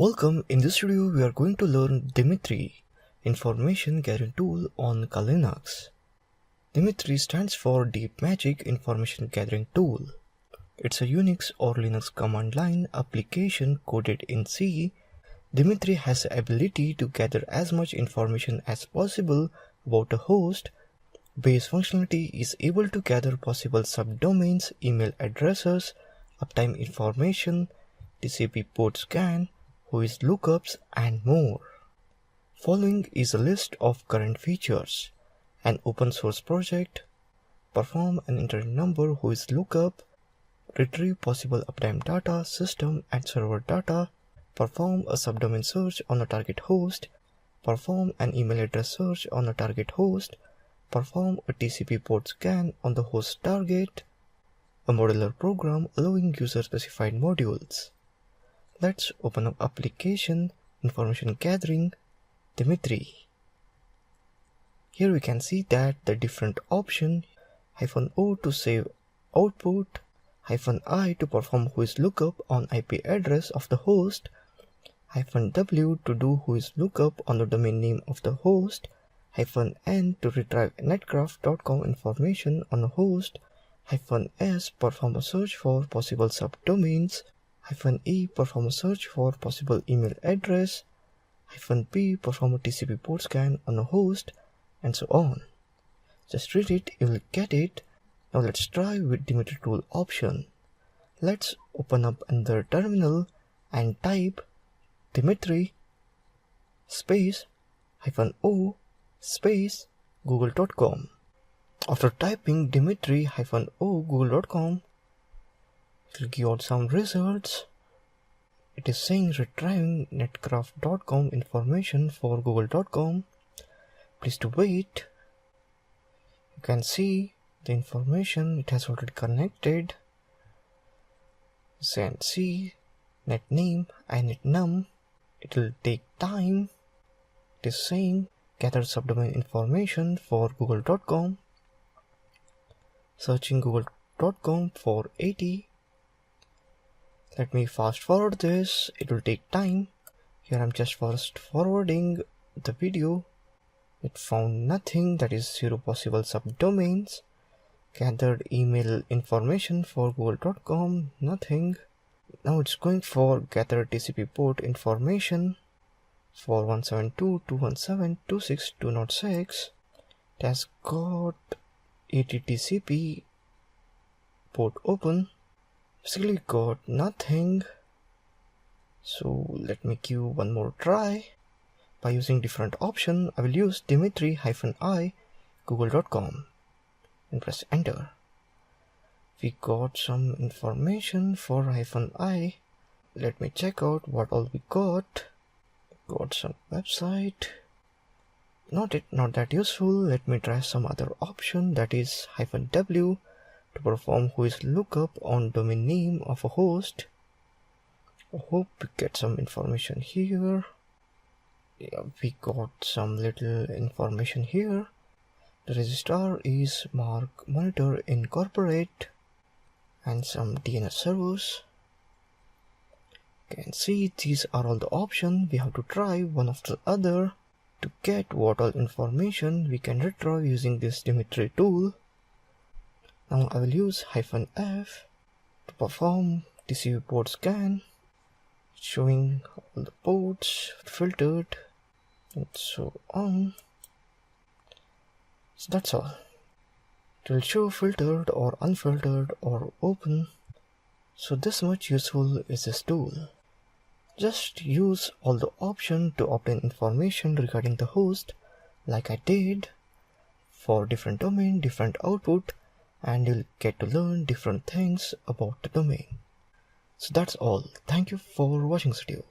Welcome. In this video we are going to learn Dmitry, information gathering tool on Linux. Dmitry stands for Deep Magic Information Gathering Tool. It's a Unix or Linux command line application coded in C. Dmitry has the ability to gather as much information as possible about a host. Base functionality is able to gather possible subdomains, email addresses, uptime information, TCP port scan, WHOIS lookups, and more. Following is a list of current features: an open source project, perform an internet number WHOIS lookup, retrieve possible uptime data, system and server data, perform a subdomain search on a target host, perform an email address search on a target host, perform a TCP port scan on the host target, a modular program allowing user-specified modules. Let's open up application, information gathering, Dmitry. Here we can see that the different option, -O to save output, -I to perform WHOIS lookup on IP address of the host, -W to do WHOIS lookup on the domain name of the host, -N to retrieve netcraft.com information on a host, -S perform a search for possible subdomains, -E perform a search for possible email address, -P perform a TCP port scan on a host, and so on. Just read it, you will get it. Now let's try with Dmitry tool option. Let's open up another terminal and type Dmitry space -O space google.com. After typing Dmitry -O google.com, it will give out some results. It is saying retrieving netcraft.com information for google.com. Please to wait. You can see the information, it has already connected. C, net name and net num. It will take time. It is saying gather subdomain information for google.com. Searching google.com for 80. Let me fast forward this, it will take time. Here I'm just fast forwarding the video. It found nothing, that is 0 possible subdomains. Gathered email information for google.com, nothing. Now it's going for gather TCP port information for 172.217.26.206. It has got 80 TCP port open. Basically got nothing. So let me give one more try. By using different option, I will use Dmitry -I google.com and press enter. We got some information for -I. Let me check out what all we got. Got some website. Not that useful. Let me try some other option, that is -W to perform WHOIS lookup on domain name of a host. I hope we get some information here. Yeah, we got some little information here. The registrar is mark monitor incorporate and some DNS servers. You can see these are all the options. We have to try one after the other to get what all information we can retrieve using this Dmitry tool. Now I will use -F to perform TCP port scan, showing all the ports filtered and so on. So that's all. It will show filtered or unfiltered or open. So this much useful is this tool. Just use all the options to obtain information regarding the host like I did for different domain, different output, and you'll get to learn different things about the domain. So that's all. Thank you for watching this video.